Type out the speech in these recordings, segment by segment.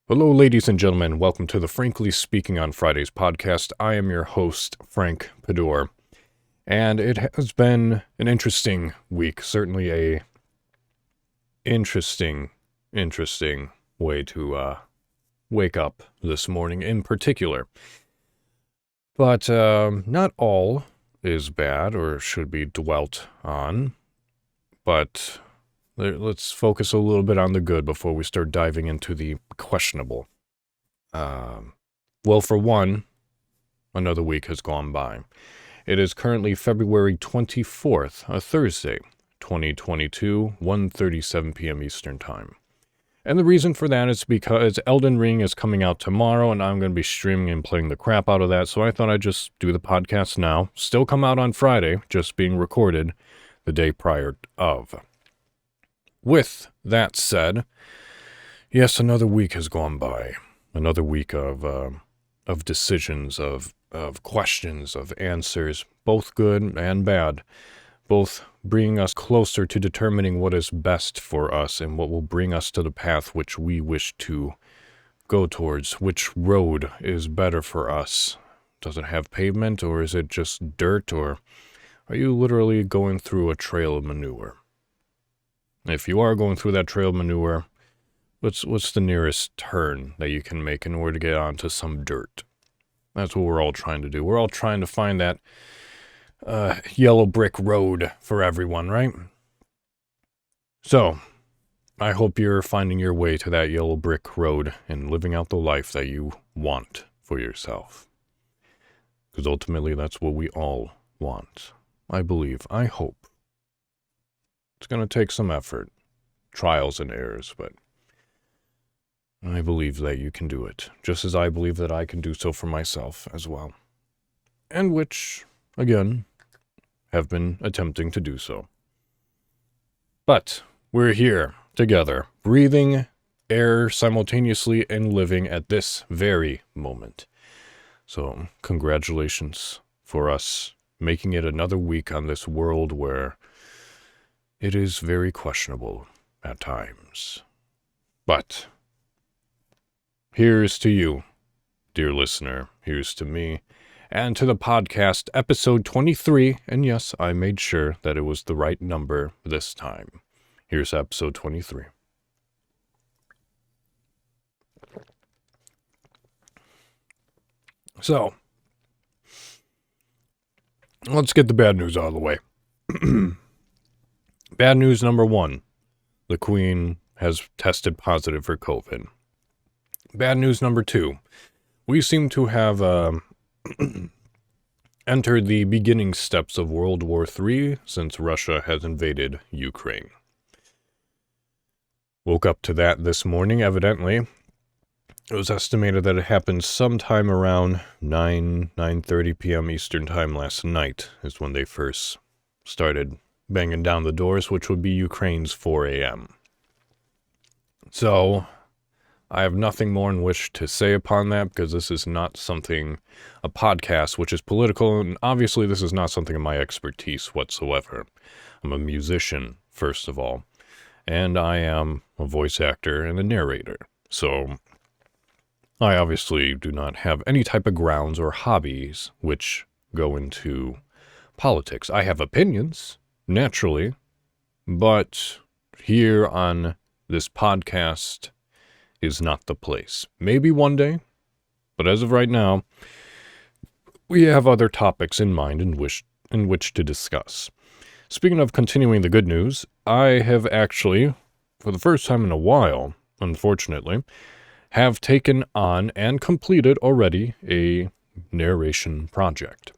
Hello, ladies and gentlemen. Welcome to the Frankly Speaking on Fridays podcast. I am your host, Frank Pador, and it has been an interesting week. Certainly a interesting way to wake up this morning in particular. But not all is bad or should be dwelt on, but let's focus a little bit on the good before we start diving into the questionable. Well, for one, another week has gone by. It is currently February 24th, a Thursday, 2022, 1:37 p.m. Eastern Time. And the reason for that is because Elden Ring is coming out tomorrow, and I'm going to be streaming and playing the crap out of that, so I thought I'd just do the podcast now. Still come out on Friday, just being recorded the day prior of. With that said, yes, another week has gone by. Another week of decisions, of questions, of answers, both good and bad, both bringing us closer to determining what is best for us and what will bring us to the path which we wish to go towards, which road is better for us. Does it have pavement, or is it just dirt, or are you literally going through a trail of manure? If you are going through that trail of manure, what's the nearest turn that you can make in order to get onto some dirt? That's what we're all trying to do. We're all trying to find that yellow brick road for everyone, right? So, I hope you're finding your way to that yellow brick road and living out the life that you want for yourself. Because ultimately, that's what we all want. I believe, I hope. It's going to take some effort, trials and errors, but I believe that you can do it, just as I believe that I can do so for myself as well. And which, again, have been attempting to do so. But we're here together, breathing air simultaneously and living at this very moment. So, congratulations for us making it another week on this world where it is very questionable at times. But here's to you, dear listener. Here's to me. And to the podcast, episode 23. And yes, I made sure that it was the right number this time. Here's episode 23. So, let's get the bad news out of the way. Bad news number one, the Queen has tested positive for COVID. Bad news number two, we seem to have entered the beginning steps of World War III since Russia has invaded Ukraine. Woke up to that this morning, evidently. It was estimated that it happened sometime around 9:30 p.m. Eastern Time last night is when they first started banging down the doors, which would be Ukraine's 4 a.m. So, I have nothing more in which to say upon that, because this is not something, a podcast which is political, and obviously this is not something of my expertise whatsoever. I'm a musician, first of all, and I am a voice actor and a narrator, so I obviously do not have any type of grounds or hobbies which go into politics. I have opinions, naturally, but here on this podcast is not the place. Maybe one day, but as of right now, we have other topics in mind in which to discuss. Speaking of continuing the good news, I have actually, for the first time in a while, unfortunately, have taken on and completed already a narration project.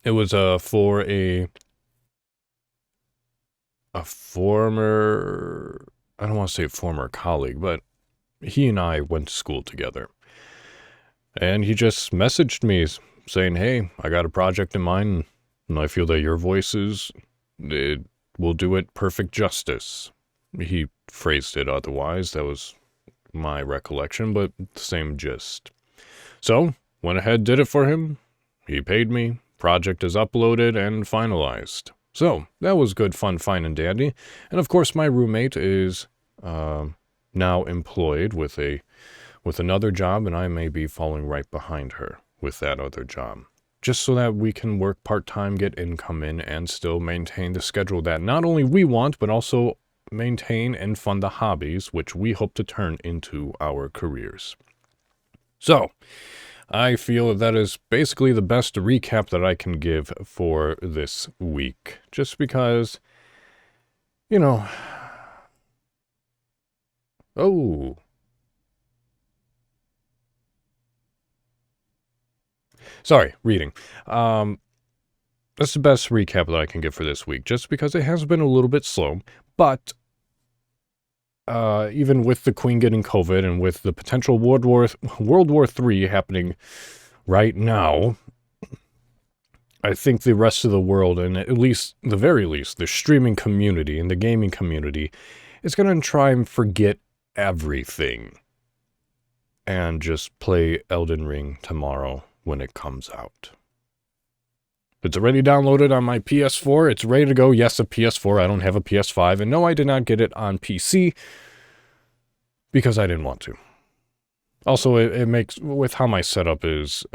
It was for a former, I don't want to say former colleague, but he and I went to school together. And he just messaged me saying, hey, I got a project in mind, and I feel that your voices, it will do it perfect justice. He phrased it otherwise. That was my recollection, but the same gist. So, went ahead, did it for him. He paid me. Project is uploaded and finalized. So, that was good fun, fine, and dandy. And of course, my roommate is now employed with another job, and I may be falling right behind her with that other job. Just so that we can work part-time, get income in, and still maintain the schedule that not only we want, but also maintain and fund the hobbies which we hope to turn into our careers. So, I feel that is basically the best recap that I can give for this week. Just because, oh, sorry, reading. That's the best recap that I can give for this week, just because it has been a little bit slow, but even with the Queen getting COVID and with the potential World War III happening right now, I think the rest of the world, and the very least, the streaming community and the gaming community, is going to try and forget everything and just play Elden Ring tomorrow when it comes out. It's already downloaded on my PS4. It's ready to go. Yes, a PS4. I don't have a PS5. And no, I did not get it on PC because I didn't want to. Also, it makes, with how my setup is,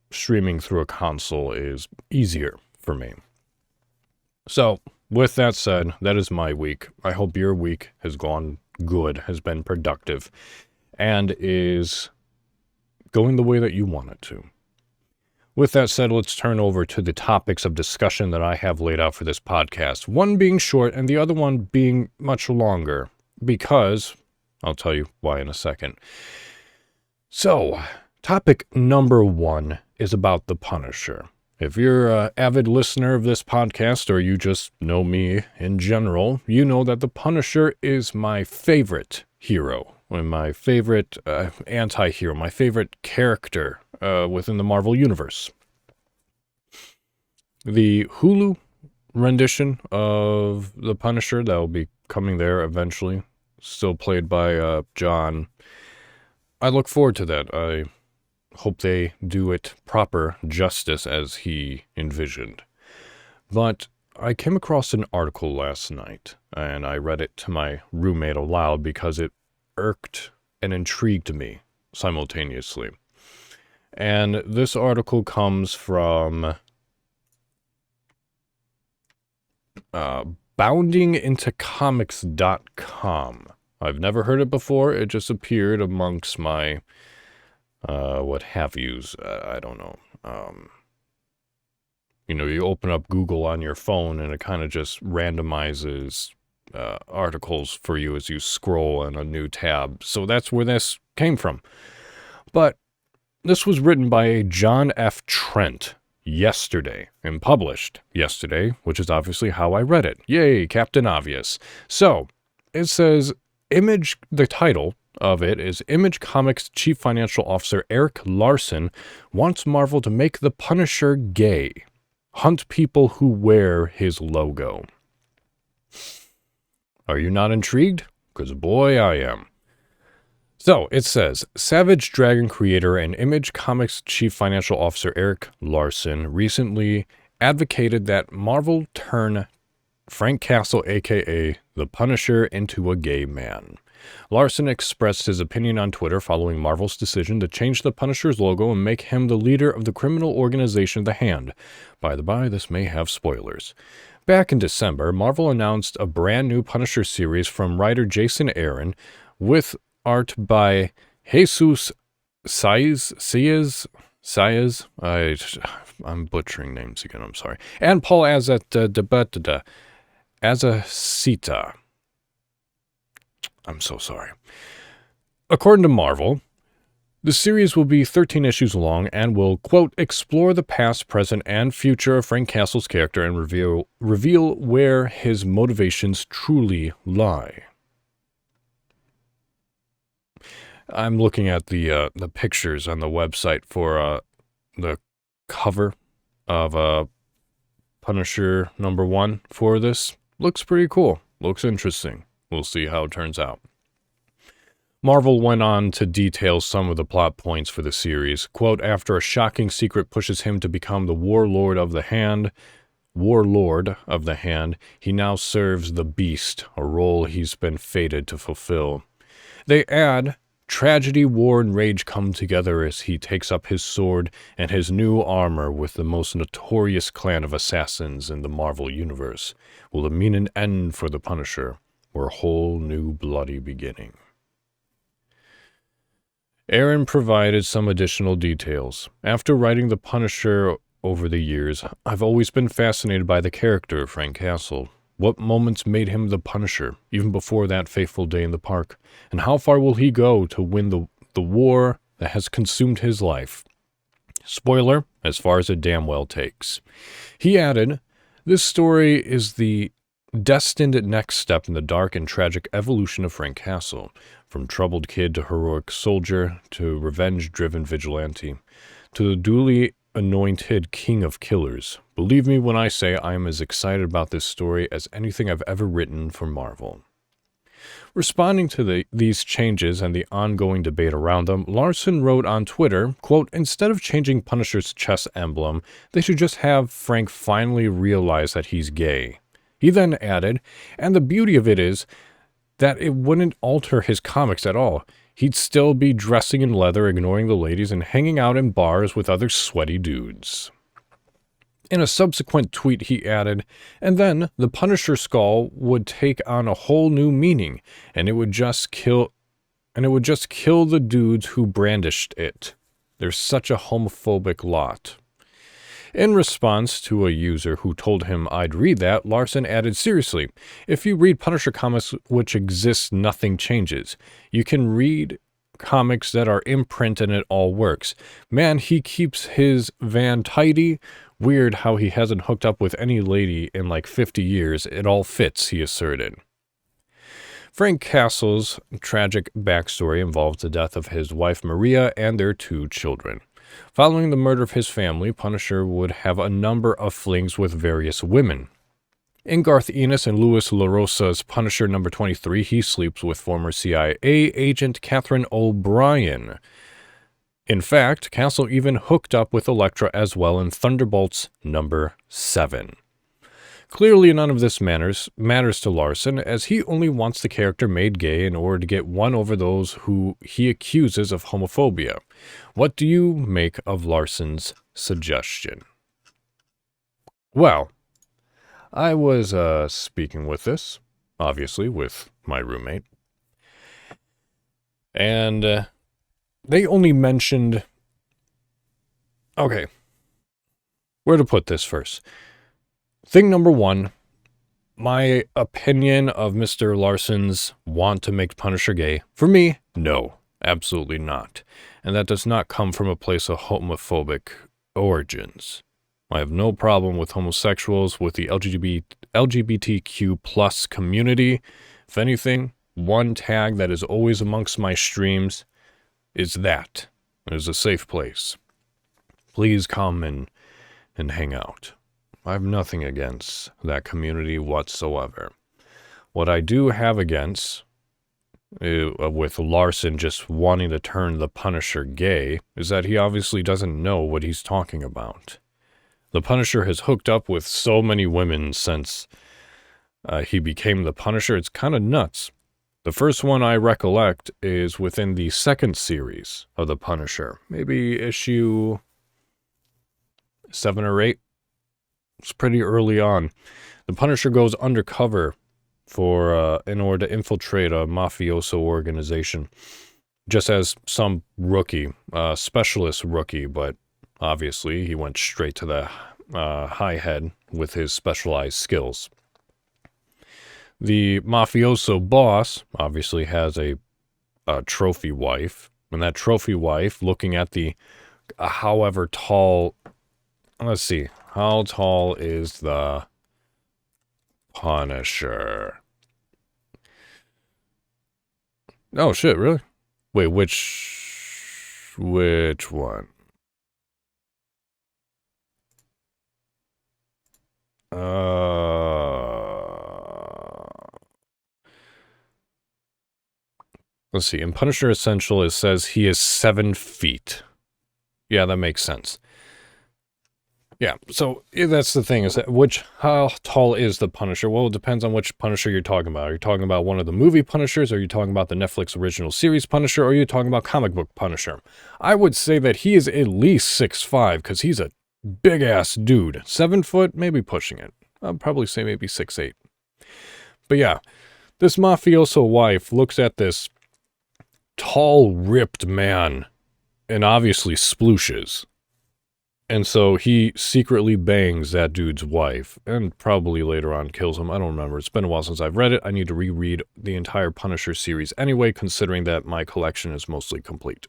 streaming through a console is easier for me. So, with that said, that is my week. I hope your week has gone good, has been productive, and is going the way that you want it to. With that said, let's turn over to the topics of discussion that I have laid out for this podcast. One being short and the other one being much longer, because I'll tell you why in a second. So, topic number 1 is about the Punisher. If you're an avid listener of this podcast, or you just know me in general, you know that the Punisher is my favorite hero, and my favorite anti-hero, my favorite character within the Marvel Universe. The Hulu rendition of the Punisher that will be coming there eventually, still played by John. I look forward to that. I hope they do it proper justice as he envisioned. But I came across an article last night, and I read it to my roommate aloud because it irked and intrigued me simultaneously. And this article comes from boundingintocomics.com. I've never heard it before. It just appeared amongst my what have yous. I don't know. You open up Google on your phone and it kind of just randomizes articles for you as you scroll in a new tab. So that's where this came from. But this was written by a John F. Trent yesterday and published yesterday, which is obviously how I read it. Yay, Captain Obvious. So it says, the title of it is Image Comics Chief Financial Officer Eric Larson wants Marvel to make the Punisher gay. Hunt people who wear his logo. Are you not intrigued? Because boy, I am. So, it says, Savage Dragon creator and Image Comics Chief Financial Officer Eric Larson recently advocated that Marvel turn Frank Castle, a.k.a. the Punisher, into a gay man. Larson expressed his opinion on Twitter following Marvel's decision to change the Punisher's logo and make him the leader of the criminal organization The Hand. By the by, this may have spoilers. Back in December, Marvel announced a brand new Punisher series from writer Jason Aaron with art by Jesus Saez. I'm butchering names again, I'm sorry. And Paul Azaceta. I'm so sorry. According to Marvel, the series will be 13 issues long and will, quote, explore the past, present, and future of Frank Castle's character and reveal where his motivations truly lie. I'm looking at the pictures on the website for the cover of Punisher #1 for this. Looks pretty cool. Looks interesting. We'll see how it turns out. Marvel went on to detail some of the plot points for the series. Quote, after a shocking secret pushes him to become the warlord of the Hand, he now serves the Beast, a role he's been fated to fulfill. They add, tragedy, war, and rage come together as he takes up his sword and his new armor with the most notorious clan of assassins in the Marvel Universe. Will it mean an end for the Punisher, or a whole new bloody beginning? Aaron provided some additional details. After writing The Punisher over the years, I've always been fascinated by the character of Frank Castle. What moments made him the Punisher, even before that fateful day in the park? And how far will he go to win the war that has consumed his life? Spoiler, as far as it damn well takes. He added, this story is the destined next step in the dark and tragic evolution of Frank Castle, from troubled kid to heroic soldier to revenge-driven vigilante, to the duly anointed king of killers. Believe me when I say I am as excited about this story as anything I've ever written for Marvel. Responding to these changes and the ongoing debate around them, Larson wrote on Twitter, quote, instead of changing Punisher's chest emblem, they should just have Frank finally realize that he's gay. He then added, and the beauty of it is that it wouldn't alter his comics at all. He'd still be dressing in leather, ignoring the ladies, and hanging out in bars with other sweaty dudes. In a subsequent tweet, he added, and then the Punisher skull would take on a whole new meaning, and it would just kill the dudes who brandished it. There's such a homophobic lot. In response to a user who told him I'd read that, Larson added, seriously, if you read Punisher comics which exist, nothing changes. You can read comics that are in print and it all works. Man, he keeps his van tidy. Weird how he hasn't hooked up with any lady in like 50 years. It all fits, he asserted. Frank Castle's tragic backstory involves the death of his wife Maria and their 2 children. Following the murder of his family, Punisher would have a number of flings with various women. In Garth Ennis and Louis LaRosa's Punisher number 23, he sleeps with former CIA agent Catherine O'Brien. In fact, Castle even hooked up with Elektra as well in Thunderbolts number 7. Clearly none of this matters to Larson, as he only wants the character made gay in order to get one over those who he accuses of homophobia. What do you make of Larson's suggestion? Well, I was speaking with this, obviously, with my roommate. And they only mentioned... Okay, where to put this first? Thing number 1, my opinion of Mr. Larson's want to make Punisher gay. For me, no, absolutely not. And that does not come from a place of homophobic origins. I have no problem with homosexuals, with the LGBTQ plus community. If anything, one tag that is always amongst my streams is that. It is a safe place. Please come and hang out. I have nothing against that community whatsoever. What I do have against, with Larson just wanting to turn the Punisher gay, is that he obviously doesn't know what he's talking about. The Punisher has hooked up with so many women since he became the Punisher. It's kind of nuts. The first one I recollect is within the 2nd series of the Punisher. Maybe issue 7 or 8. It's pretty early on. The Punisher goes undercover in order to infiltrate a mafioso organization, just as some rookie, specialist rookie, but obviously he went straight to the high head with his specialized skills. The mafioso boss obviously has a trophy wife, and that trophy wife, looking at the however tall, let's see, how tall is the Punisher? Oh shit, really? Wait, which one? Let's see. In Punisher Essential, it says he is 7 feet. Yeah, that makes sense. Yeah, so that's the thing, is that how tall is the Punisher? Well, it depends on which Punisher you're talking about. Are you talking about one of the movie Punishers? Are you talking about the Netflix original series Punisher? Or are you talking about comic book Punisher? I would say that he is at least 6'5", because he's a big-ass dude. 7 foot, maybe pushing it. I'd probably say maybe 6'8". But yeah, this mafioso wife looks at this tall, ripped man and obviously splooshes. And so he secretly bangs that dude's wife, and probably later on kills him. I don't remember. It's been a while since I've read it. I need to reread the entire Punisher series anyway, considering that my collection is mostly complete.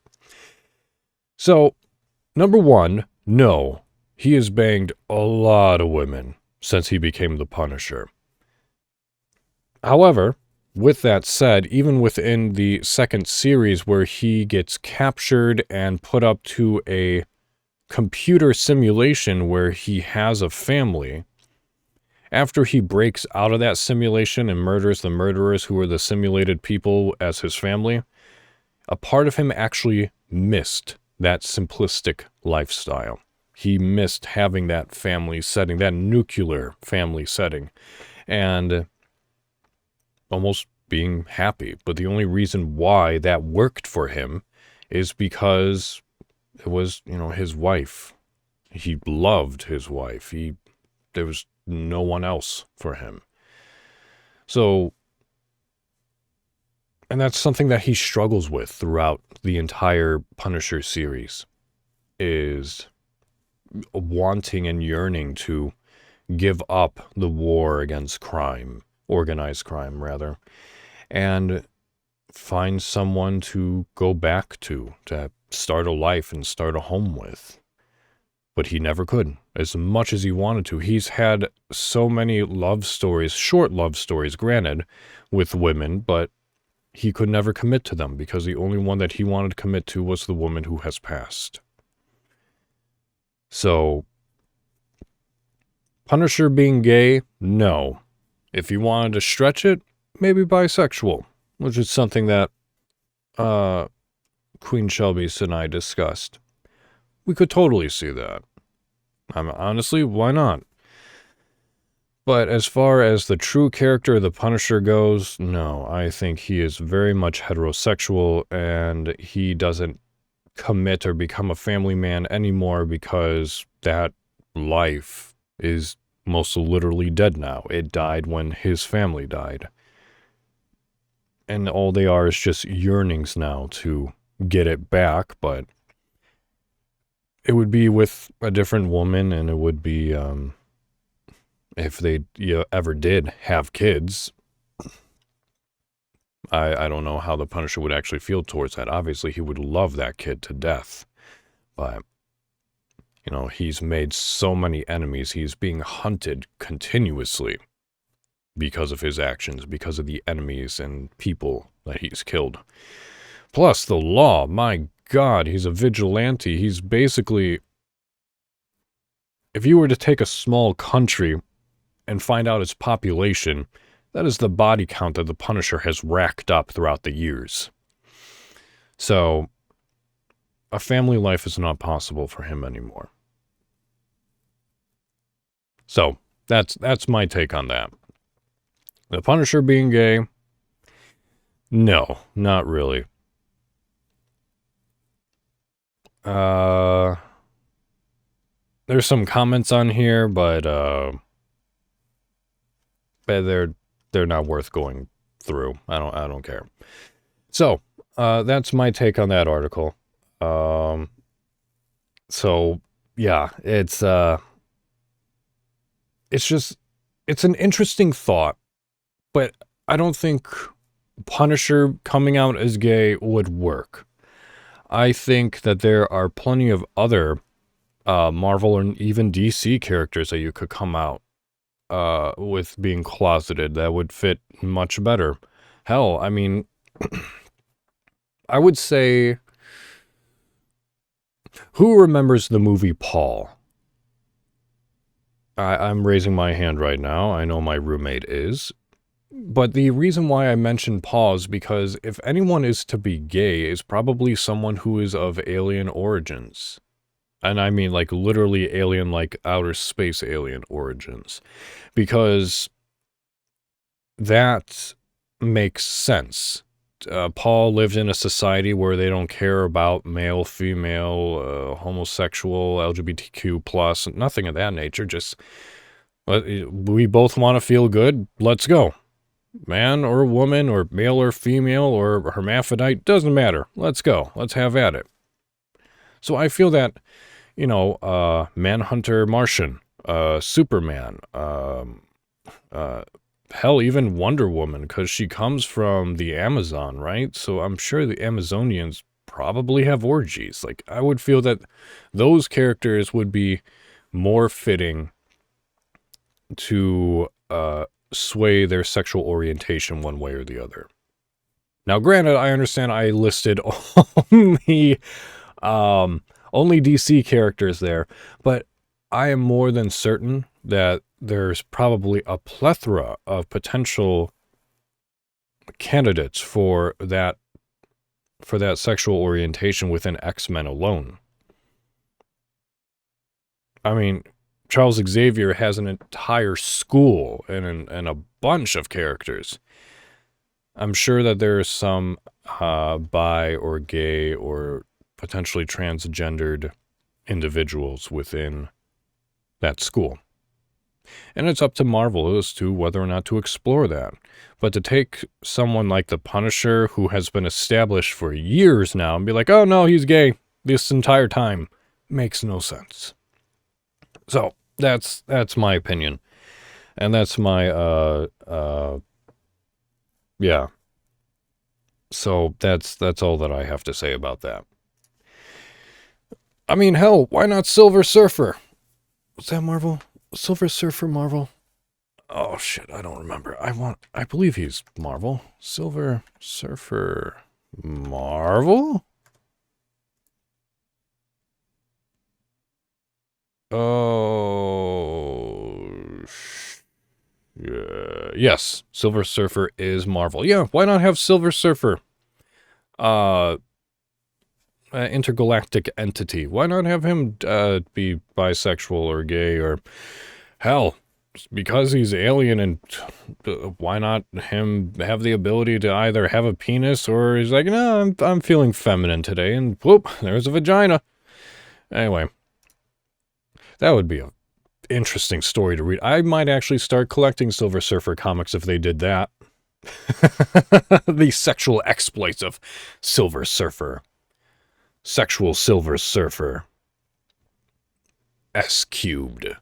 So, number one, no. He has banged a lot of women since he became the Punisher. However, with that said, even within the second series where he gets captured and put up to a computer simulation where he has a family, after he breaks out of that simulation and murders the murderers who were the simulated people as his family, a part of him actually missed that simplistic lifestyle. He missed having that family setting, that nuclear family setting, and almost being happy. But the only reason why that worked for him is because it was, his wife. He loved his wife. There was no one else for him. So, and that's something that he struggles with throughout the entire Punisher series, is wanting and yearning to give up the war against crime, organized crime rather, and find someone to go back to start a life and start a home with. But he never could, as much as he wanted to. He's had so many love stories, short love stories, granted, with women, but he could never commit to them because the only one that he wanted to commit to was the woman who has passed. So, Punisher being gay? No. If he wanted to stretch it, maybe bisexual, which is something that Queen Shelby and I discussed. We could totally see that. Honestly, why not? But as far as the true character of the Punisher goes, no. I think he is very much heterosexual, and he doesn't commit or become a family man anymore because that life is most literally dead now. It died when his family died. And all they are is just yearnings now to get it back, but it would be with a different woman, and it would be, if they ever did have kids, I don't know how the Punisher would actually feel towards that. Obviously, he would love that kid to death, but, he's made so many enemies. He's being hunted continuously because of his actions, because of the enemies and people that he's killed. Plus, the law, my God, he's a vigilante. He's basically, if you were to take a small country and find out its population, that is the body count that the Punisher has racked up throughout the years. So, a family life is not possible for him anymore. So, that's my take on that. The Punisher being gay? No, not really. There's some comments on here, but they're not worth going through. I don't care. So, that's my take on that article. So yeah, it's an interesting thought, but I don't think Punisher coming out as gay would work. I think that there are plenty of other Marvel and even DC characters that you could come out with being closeted that would fit much better. Hell, I mean, I would say, who remembers the movie Paul? I'm raising my hand right now. I know my roommate is. But the reason why I mention Paul is because if anyone is to be gay, it's probably someone who is of alien origins. And I mean like literally alien, like outer space alien origins. Because that makes sense. Paul lived in a society where they don't care about male, female, homosexual, LGBTQ plus, nothing of that nature. Just, we both want to feel good. Let's go. Man or woman or male or female or hermaphrodite, doesn't matter. Let's go. Let's have at it. So I feel that, Manhunter Martian, Superman, hell, even Wonder Woman, because she comes from the Amazon, right? So I'm sure the Amazonians probably have orgies. Like, I would feel that those characters would be more fitting to sway their sexual orientation one way or the other. Now, granted, I understand I listed only DC characters there, but I am more than certain that there's probably a plethora of potential candidates for that sexual orientation within X-Men alone. I mean, Charles Xavier has an entire school and a bunch of characters. I'm sure that there's some bi or gay or potentially transgendered individuals within that school. And it's up to Marvel as to whether or not to explore that. But to take someone like the Punisher, who has been established for years now, and be like, oh no, he's gay this entire time, makes no sense. So, that's my opinion. And that's my, yeah. So, that's all that I have to say about that. I mean, hell, why not Silver Surfer? Was that Marvel? Silver Surfer Marvel? Oh shit, I don't remember. I believe he's Marvel. Silver Surfer Marvel? Oh, yeah. Yes, Silver Surfer is Marvel. Yeah, why not have Silver Surfer? Intergalactic entity. Why not have him be bisexual or gay or hell, because he's alien, and why not him have the ability to either have a penis or he's like, no, I'm feeling feminine today, and whoop, there's a vagina. Anyway, that would be an interesting story to read. I might actually start collecting Silver Surfer comics if they did that. The sexual exploits of Silver Surfer. Sexual Silver Surfer. S-cubed.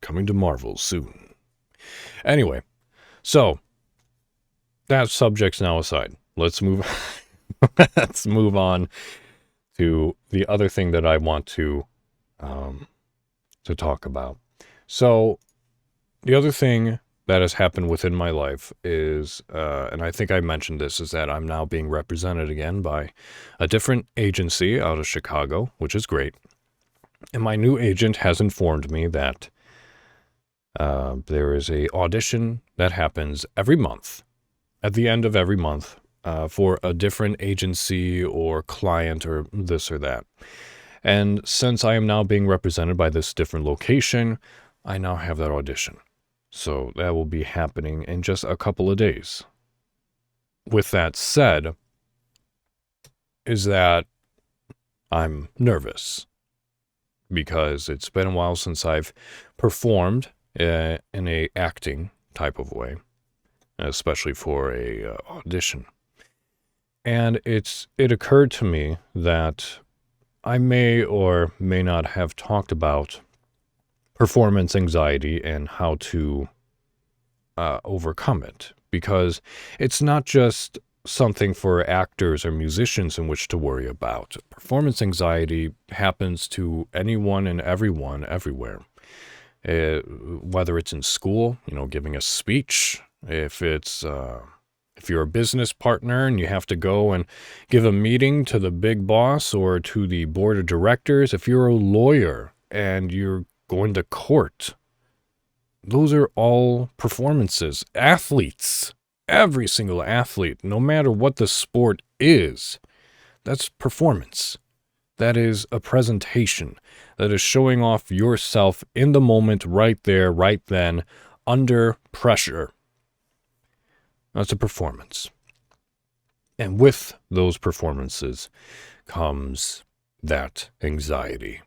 Coming to Marvel soon. Anyway, so that subject's now aside. Let's move on to the other thing that I want to talk about. So the other thing that has happened within my life is, and I think I mentioned this, is that I'm now being represented again by a different agency out of Chicago, which is great. And my new agent has informed me that there is a audition that happens every month, at the end of every month, for a different agency or client or this or that. And since I am now being represented by this different location, I now have that audition. So that will be happening in just a couple of days. With that said, is that I'm nervous because it's been a while since I've performed in a acting type of way, especially for a audition. And it occurred to me that I may or may not have talked about performance anxiety and how to overcome it, because it's not just something for actors or musicians in which to worry about. Performance anxiety happens to anyone and everyone everywhere. Whether it's in school, giving a speech, if you're a business partner and you have to go and give a meeting to the big boss or to the board of directors, if you're a lawyer and you're going to court, those are all performances. Athletes, every single athlete, no matter what the sport is, that's performance. That is a presentation. That is showing off yourself in the moment, right there, right then, under pressure. That's a performance. And with those performances comes that anxiety.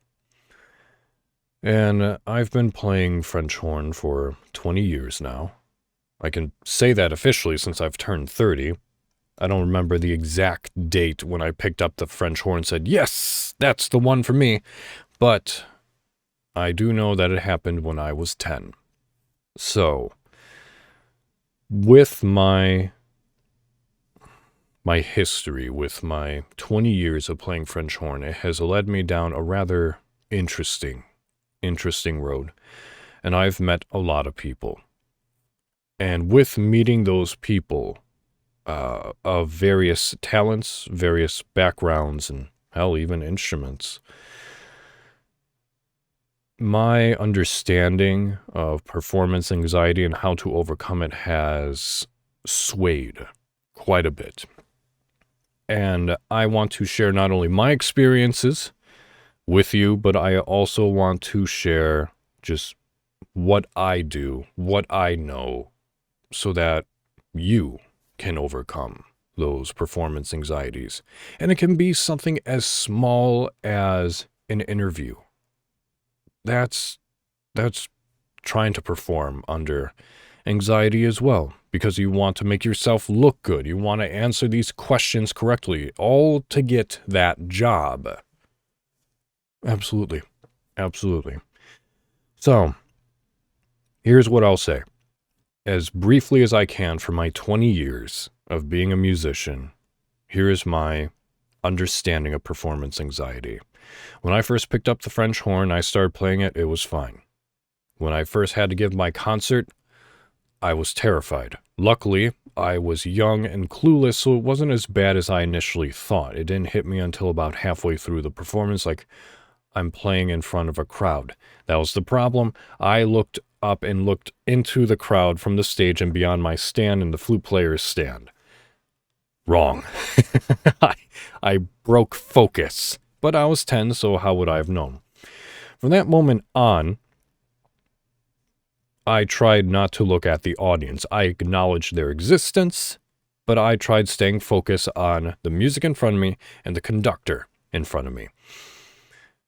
And I've been playing French horn for 20 years now. I can say that officially since I've turned 30. I don't remember the exact date when I picked up the French horn and said, yes, that's the one for me. But I do know that it happened when I was 10. So, with my history, with my 20 years of playing French horn, it has led me down a rather interesting road. And I've met a lot of people. And with meeting those people of various talents, various backgrounds, and hell, even instruments, my understanding of performance anxiety and how to overcome it has swayed quite a bit. And I want to share not only my experiences with you, but I also want to share just what I do, what I know, so that you can overcome those performance anxieties. And it can be something as small as an interview. That's trying to perform under anxiety as well, because you want to make yourself look good. You want to answer these questions correctly, all to get that job. Absolutely. Absolutely. So, here's what I'll say. As briefly as I can for my 20 years of being a musician, here is my understanding of performance anxiety. When I first picked up the French horn, I started playing it, it was fine. When I first had to give my concert, I was terrified. Luckily, I was young and clueless, so it wasn't as bad as I initially thought. It didn't hit me until about halfway through the performance, like I'm playing in front of a crowd. That was the problem. I looked up and looked into the crowd from the stage and beyond my stand and the flute player's stand. Wrong. I broke focus. But I was 10, so how would I have known? From that moment on, I tried not to look at the audience. I acknowledged their existence, but I tried staying focused on the music in front of me and the conductor in front of me.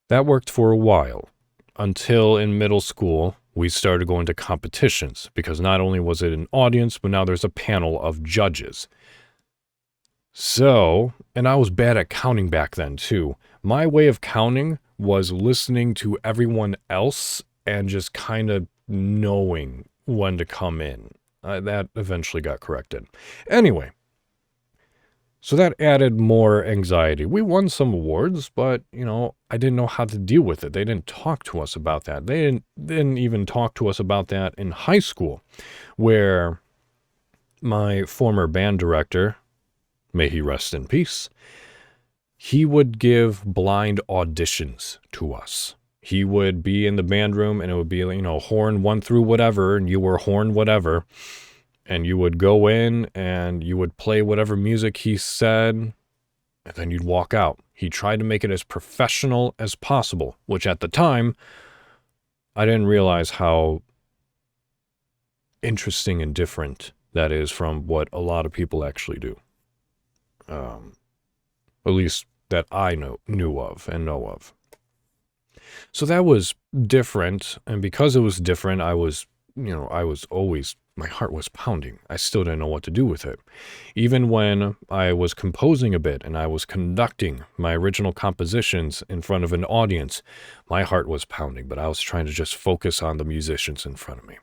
That worked for a while, until in middle school, we started going to competitions, because not only was it an audience, but now there's a panel of judges. So, and I was bad at counting back then too. My way of counting was listening to everyone else and just kind of knowing when to come in. That eventually got corrected. Anyway, so that added more anxiety. We won some awards, but, I didn't know how to deal with it. They didn't talk to us about that. They didn't even talk to us about that in high school, where my former band director, may he rest in peace, he would give blind auditions to us. He would be in the band room and it would be, horn 1 through whatever, and you were horn whatever. And you would go in and you would play whatever music he said, and then you'd walk out. He tried to make it as professional as possible, which at the time, I didn't realize how interesting and different that is from what a lot of people actually do. At least that I knew of and know of. So that was different, and because it was different, I was always, my heart was pounding. I still didn't know what to do with it. Even when I was composing a bit and I was conducting my original compositions in front of an audience, my heart was pounding, but I was trying to just focus on the musicians in front of me.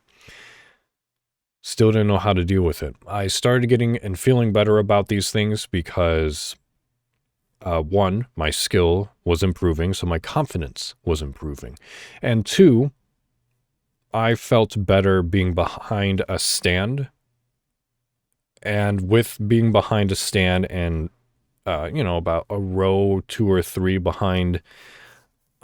Still didn't know how to deal with it. I started getting and feeling better about these things because, one, my skill was improving, so my confidence was improving. And two, I felt better being behind a stand. And with being behind a stand and, about a row, 2 or 3 behind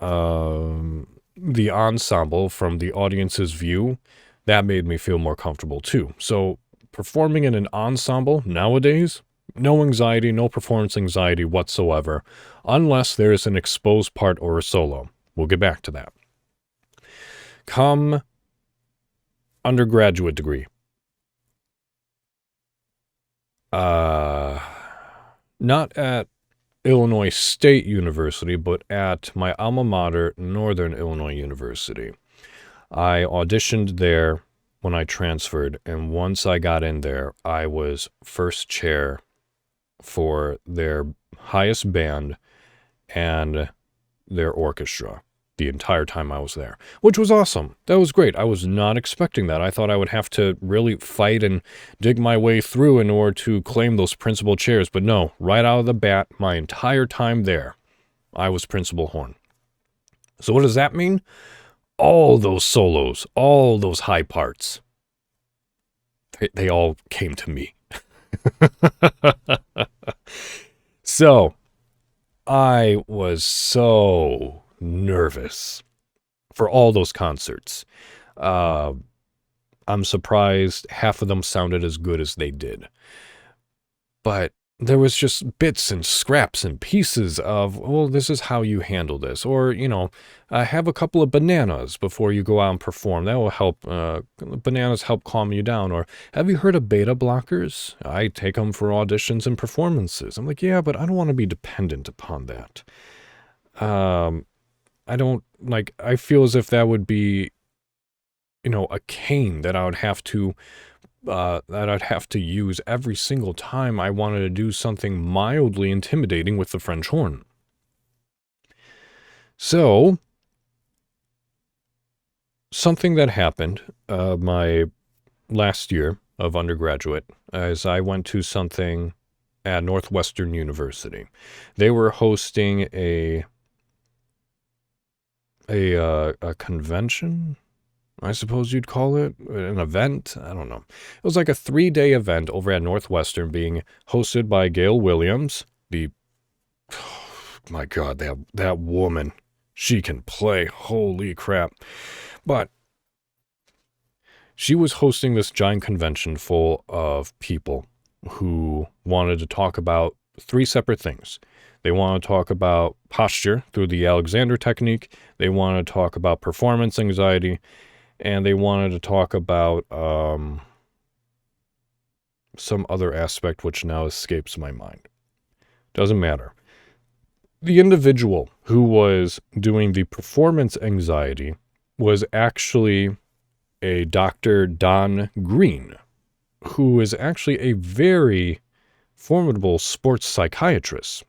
the ensemble from the audience's view, that made me feel more comfortable too. So performing in an ensemble nowadays No anxiety, no performance anxiety whatsoever, unless there is an exposed part or a solo. We'll get back to that. Come undergraduate degree. Not at Illinois State University, but at my alma mater, Northern Illinois University. I auditioned there when I transferred, and once I got in there, I was first chair for their highest band and their orchestra the entire time I was there, which was awesome. That was great. I was not expecting that. I thought I would have to really fight and dig my way through in order to claim those principal chairs, but no, right out of the bat, my entire time there, I was principal horn. So what does that mean? All those solos, all those high parts, they all came to me. So, I was so nervous for all those concerts. I'm surprised half of them sounded as good as they did. But there was just bits and scraps and pieces of, well, this is how you handle this. Or, have a couple of bananas before you go out and perform. That will help. Bananas help calm you down. Or, have you heard of beta blockers? I take them for auditions and performances. I'm like, yeah, but I don't want to be dependent upon that. I feel as if that would be, a cane that I would have to use every single time I wanted to do something mildly intimidating with the French horn. So, something that happened my last year of undergraduate is I went to something at Northwestern University. They were hosting a convention, I suppose you'd call it, an event. I don't know. It was like a 3-day event over at Northwestern being hosted by Gail Williams. My God, that woman, she can play. Holy crap. But she was hosting this giant convention full of people who wanted to talk about 3 separate things. They want to talk about posture through the Alexander technique. They want to talk about performance anxiety. And they wanted to talk about some other aspect which now escapes my mind. Doesn't matter. The individual who was doing the performance anxiety was actually a Dr. Don Green, who is actually a very formidable sports psychiatrist.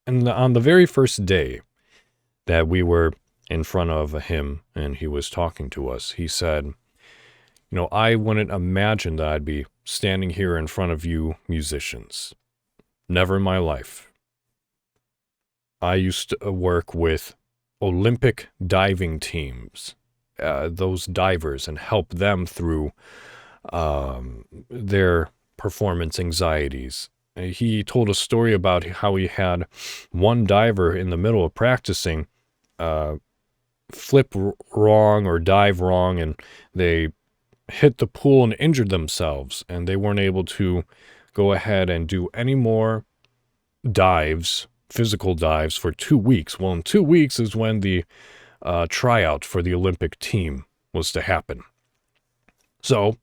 And on the very first day that we were in front of him and he was talking to us, he said, I wouldn't imagine that I'd be standing here in front of you musicians. Never in my life. I used to work with Olympic diving teams, those divers, and help them through their performance anxieties. He told a story about how he had one diver in the middle of practicing flip wrong or dive wrong, and they hit the pool and injured themselves, and they weren't able to go ahead and do any more dives, physical dives, for 2 weeks. Well, in 2 weeks is when the tryout for the Olympic team was to happen. So,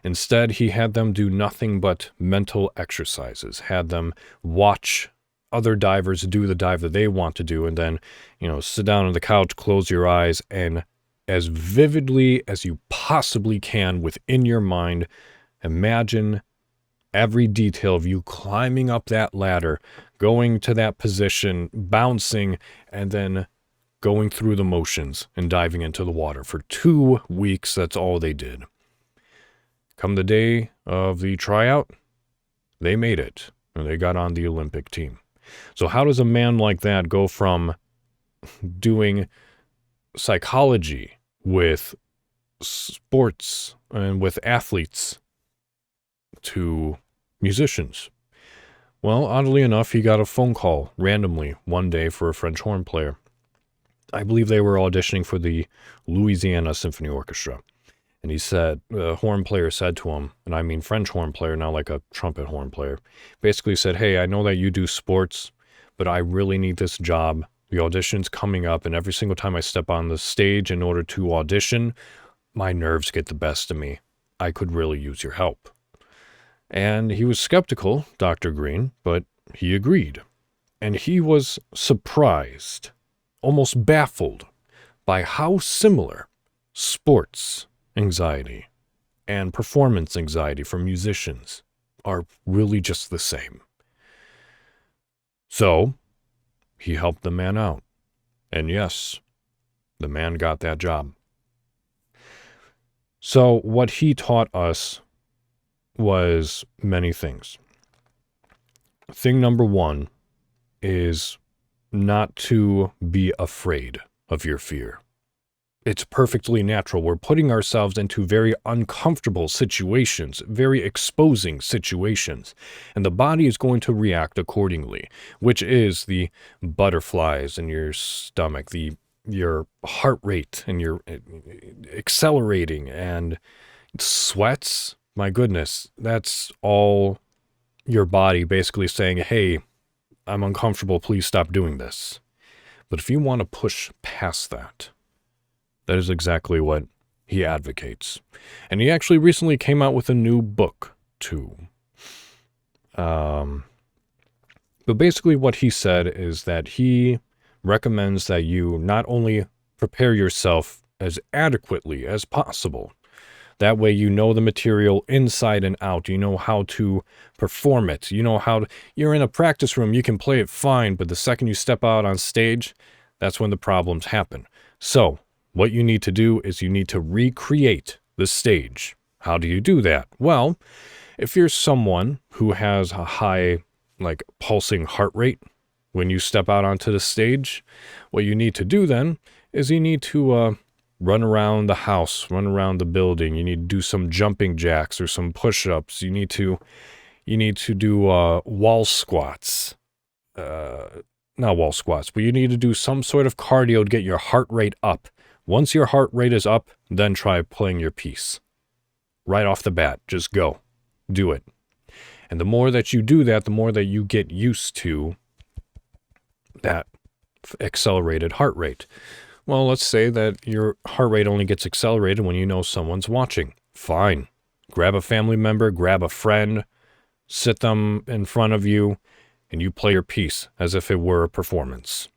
instead, he had them do nothing but mental exercises, had them watch other divers do the dive that they want to do, and then, sit down on the couch, close your eyes, and as vividly as you possibly can within your mind, imagine every detail of you climbing up that ladder, going to that position, bouncing, and then going through the motions and diving into the water. For 2 weeks, that's all they did. Come the day of the tryout, they made it, and they got on the Olympic team. So how does a man like that go from doing psychology with sports and with athletes to musicians? Well, oddly enough, he got a phone call randomly one day for a French horn player. I believe they were auditioning for the Louisiana Symphony Orchestra. And he said, the horn player said to him, and I mean French horn player, not like a trumpet horn player, basically said, hey, I know that you do sports, but I really need this job. The audition's coming up, and every single time I step on the stage in order to audition, my nerves get the best of me. I could really use your help. And he was skeptical, Dr. Green, but he agreed. And he was surprised, almost baffled, by how similar sports anxiety and performance anxiety for musicians are really just the same. So, he helped the man out. And yes, the man got that job. So, what he taught us was many things. Thing number one is not to be afraid of your fear. It's perfectly natural. We're putting ourselves into very uncomfortable situations, very exposing situations, and the body is going to react accordingly, which is the butterflies in your stomach, your heart rate, and your accelerating, and sweats. My goodness, that's all your body basically saying, hey, I'm uncomfortable, please stop doing this. But if you want to push past that, that is exactly what he advocates. And he actually recently came out with a new book, too. But basically what he said is that he recommends that you not only prepare yourself as adequately as possible, that way you know the material inside and out, you know how to perform it, you know how to, you're in a practice room, you can play it fine, but the second you step out on stage, that's when the problems happen. So, what you need to do is you need to recreate the stage. How do you do that? Well, if you're someone who has a high, pulsing heart rate when you step out onto the stage, what you need to do then is you need to run around the house, run around the building. You need to do some jumping jacks or some push-ups. You need to do wall squats. Not wall squats, but you need to do some sort of cardio to get your heart rate up. Once your heart rate is up, then try playing your piece. Right off the bat, just go. Do it. And the more that you do that, the more that you get used to that accelerated heart rate. Well, let's say that your heart rate only gets accelerated when you know someone's watching. Fine. Grab a family member, grab a friend, sit them in front of you, and you play your piece as if it were a performance.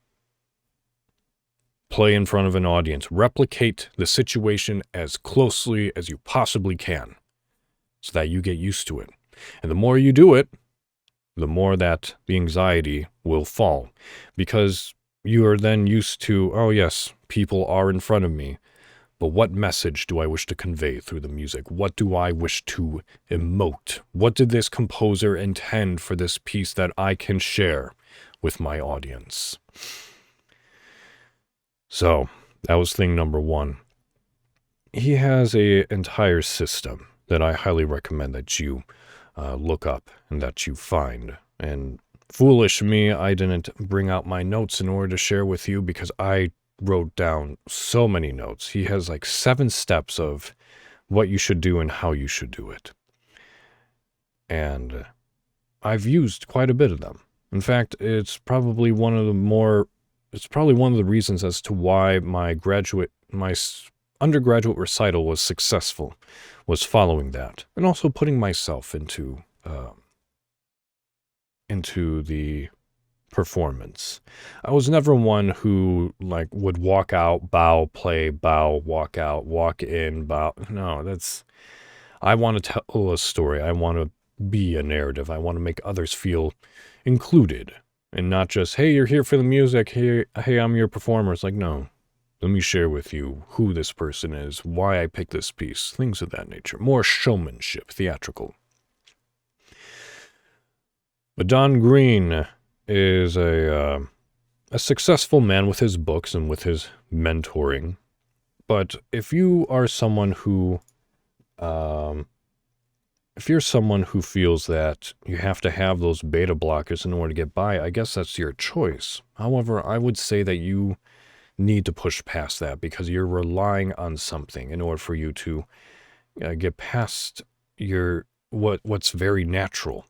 Play in front of an audience. Replicate the situation as closely as you possibly can so that you get used to it. And the more you do it, the more that the anxiety will fall, because you are then used to, oh yes, people are in front of me, but what message do I wish to convey through the music? What do I wish to emote? What did this composer intend for this piece that I can share with my audience? So, that was thing number one. He has an entire system that I highly recommend that you look up and that you find. And foolish me, I didn't bring out my notes in order to share with you because I wrote down so many notes. He has 7 steps of what you should do and how you should do it. And I've used quite a bit of them. In fact, it's probably one of the reasons as to why my undergraduate recital was successful, was following that. And also putting myself into the performance. I was never one who would walk out, bow, play, bow, walk out, walk in, bow. No, I want to tell a story. I want to be a narrative. I want to make others feel included and not just, hey, you're here for the music. Hey, I'm your performer. It's no, let me share with you who this person is, why I picked this piece, things of that nature. More showmanship, theatrical. But Don Green is a successful man with his books and with his mentoring. But if you are someone who, feels that you have to have those beta blockers in order to get by, I guess that's your choice. However, I would say that you need to push past that because you're relying on something in order for you to get past what's very natural.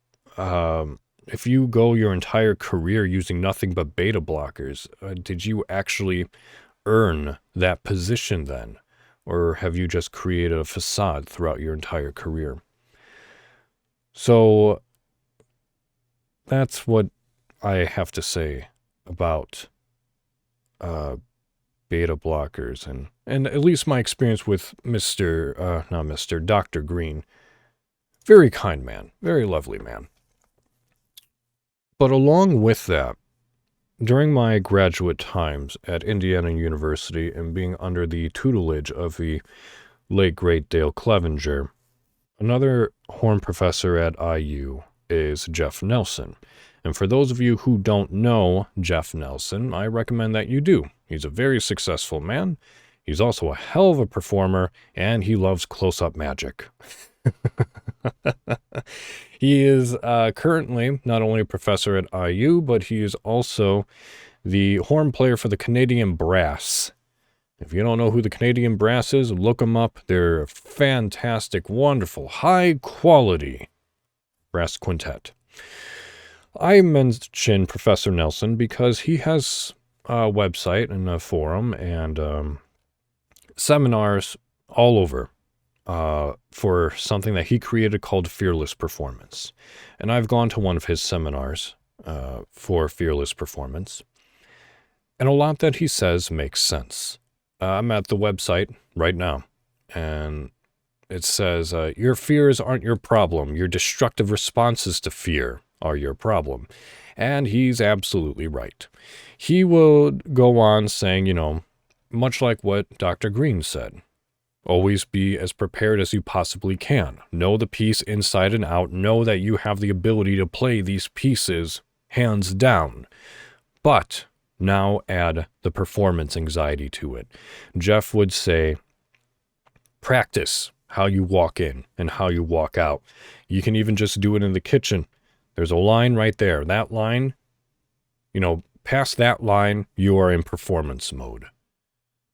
If you go your entire career using nothing but beta blockers, did you actually earn that position then? Or have you just created a facade throughout your entire career? So that's what I have to say about beta blockers and at least my experience with Dr. Green. Very kind man, very lovely man. But along with that, during my graduate times at Indiana University and being under the tutelage of the late great Dale Clevenger, another horn professor at IU is Jeff Nelson. And for those of you who don't know Jeff Nelson, I recommend that you do. He's a very successful man. He's also a hell of a performer, and he loves close-up magic. He is currently not only a professor at IU, but he is also the horn player for the Canadian Brass. If you don't know who the Canadian Brass is, look them up. They're a fantastic, wonderful, high-quality brass quintet. I mention Professor Nelson because he has a website and a forum and seminars all over for something that he created called Fearless Performance. And I've gone to one of his seminars for Fearless Performance. And a lot that he says makes sense. I'm at the website right now, and it says, your fears aren't your problem. Your destructive responses to fear are your problem. And he's absolutely right. He will go on saying, much like what Dr. Green said, always be as prepared as you possibly can. Know the piece inside and out. Know that you have the ability to play these pieces hands down. But now add the performance anxiety to it. Jeff would say, practice how you walk in and how you walk out. You can even just do it in the kitchen. There's a line right there. That line, past that line, you are in performance mode.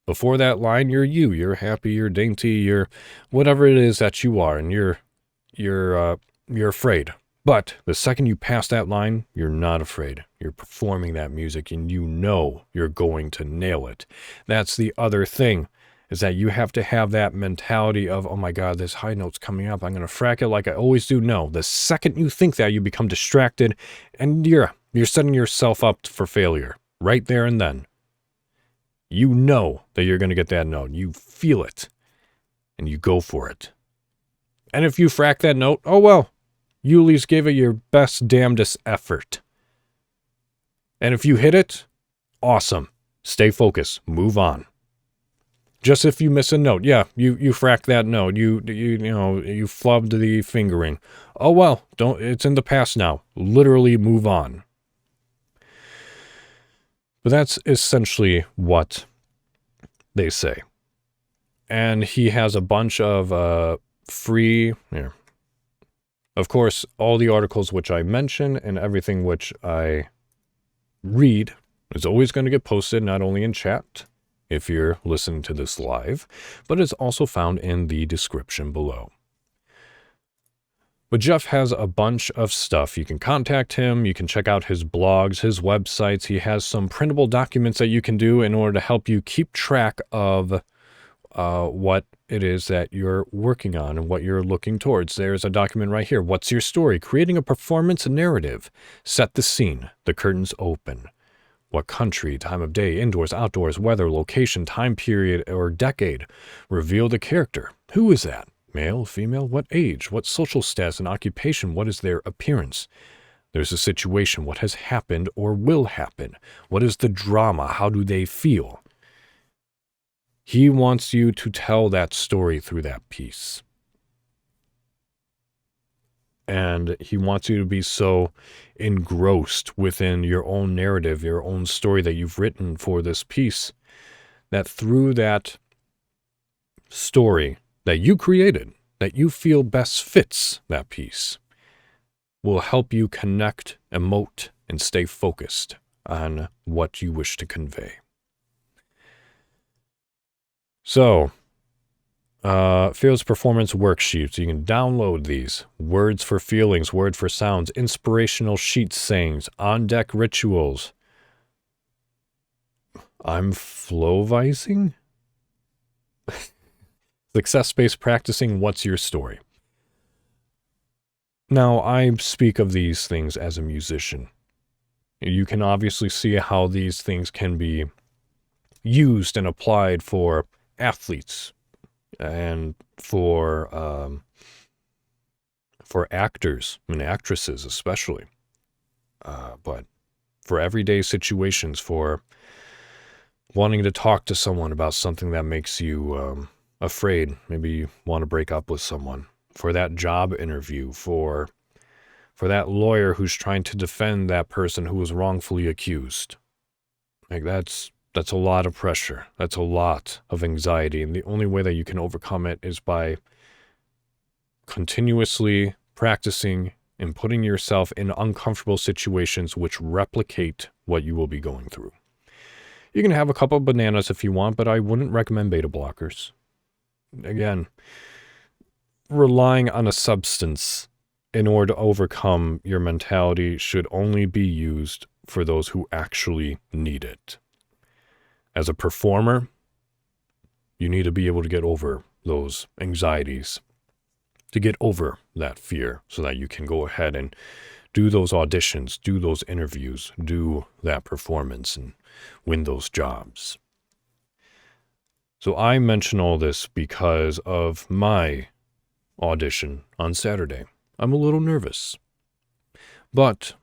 Before that line, you're you. You're happy, you're dainty, you're whatever it is that you are, and you're afraid. But the second you pass that line, you're not afraid. You're performing that music, and you're going to nail it. That's the other thing, is that you have to have that mentality of, oh my God, this high note's coming up. I'm going to frack it like I always do. No, the second you think that, you become distracted, and you're setting yourself up for failure right there and then. You know that you're going to get that note. You feel it, and you go for it. And if you frack that note, oh well, you at least gave it your best damnedest effort. And if you hit it, awesome. Stay focused. Move on. Just if you miss a note, yeah, you frack that note. You flubbed the fingering. Oh well, it's in the past now. Literally move on. But that's essentially what they say. And he has a bunch of free, of course, all the articles which I mention and everything which I read is always going to get posted not only in chat, if you're listening to this live, but it's also found in the description below. But Jeff has a bunch of stuff. You can contact him. You can check out his blogs, his websites. He has some printable documents that you can do in order to help you keep track of what it is that you're working on and what you're looking towards. There's a document right here. What's your story? Creating a performance narrative. Set the scene. The curtains open. What country, time of day, indoors, outdoors, weather, location, time period, or decade. Reveal the character. Who is that? Male, female, what age, what social status and occupation, what is their appearance? There's a situation, what has happened or will happen? What is the drama? How do they feel? He wants you to tell that story through that piece. And he wants you to be so engrossed within your own narrative, your own story that you've written for this piece, that through that story that you created, that you feel best fits that piece, will help you connect, emote, and stay focused on what you wish to convey. So, Fearless Performance Worksheets. You can download these. Words for feelings, word for sounds, inspirational sheet sayings, on-deck rituals. I'm flow-vising? Success-based practicing, what's your story? Now, I speak of these things as a musician. You can obviously see how these things can be used and applied for athletes and for actors and actresses especially. But for everyday situations, for wanting to talk to someone about something that makes you afraid, maybe you want to break up with someone, for that job interview, for that lawyer who's trying to defend that person who was wrongfully accused. Like that's a lot of pressure. That's a lot of anxiety. And the only way that you can overcome it is by continuously practicing and putting yourself in uncomfortable situations which replicate what you will be going through. You can have a couple of bananas if you want, but I wouldn't recommend beta blockers. Again, relying on a substance in order to overcome your mentality should only be used for those who actually need it. As a performer, you need to be able to get over those anxieties, to get over that fear so that you can go ahead and do those auditions, do those interviews, do that performance, and win those jobs. So I mention all this because of my audition on Saturday. I'm a little nervous. But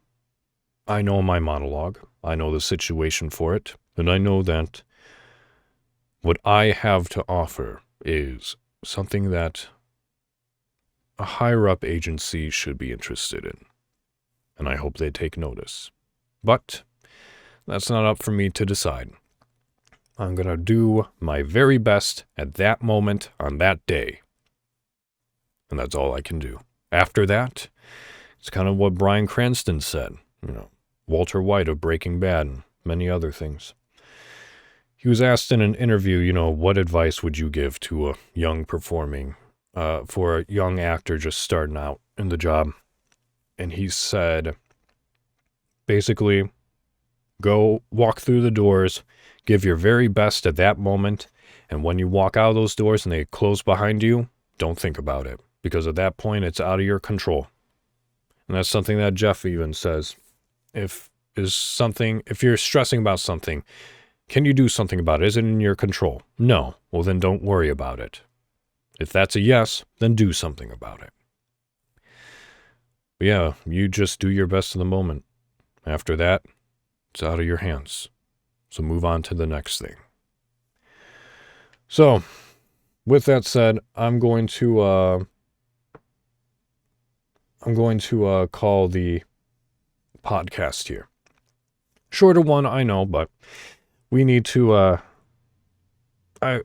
I know my monologue. I know the situation for it. And I know that what I have to offer is something that a higher-up agency should be interested in. And I hope they take notice. But that's not up for me to decide. I'm going to do my very best at that moment on that day. And that's all I can do. After that, it's kind of what Bryan Cranston said. Walter White of Breaking Bad and many other things. He was asked in an interview, what advice would you give to a young for a young actor just starting out in the job? And he said, basically, go walk through the doors, give your very best at that moment, and when you walk out of those doors and they close behind you, don't think about it, because at that point, it's out of your control. And that's something that Jeff even says. If you're stressing about something, can you do something about it? Is it in your control? No. Well, then don't worry about it. If that's a yes, then do something about it. But yeah, you just do your best in the moment. After that, it's out of your hands. So move on to the next thing. So, with that said, I'm going to call the podcast here. Shorter one, I know, but we need to, we're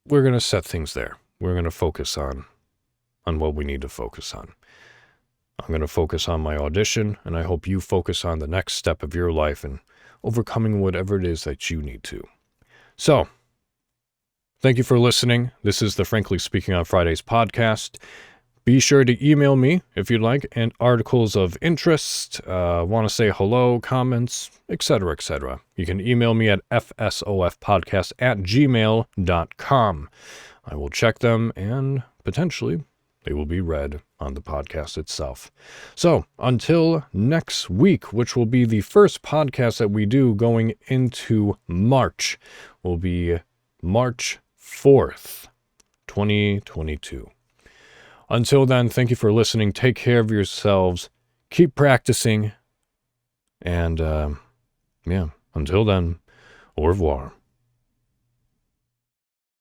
going to set things there. We're going to focus on what we need to focus on. I'm going to focus on my audition, and I hope you focus on the next step of your life and overcoming whatever it is that you need to. So, thank you for listening. This is the Frankly Speaking on Fridays podcast. Be sure to email me if you'd like, and articles of interest, want to say hello, comments, etc., etc. You can email me at fsofpodcast@gmail.com. I will check them, and potentially they will be read on the podcast itself. So, until next week, which will be the first podcast that we do going into March, will be March 4th, 2022. Until then, thank you for listening. Take care of yourselves. Keep practicing. And, until then, au revoir.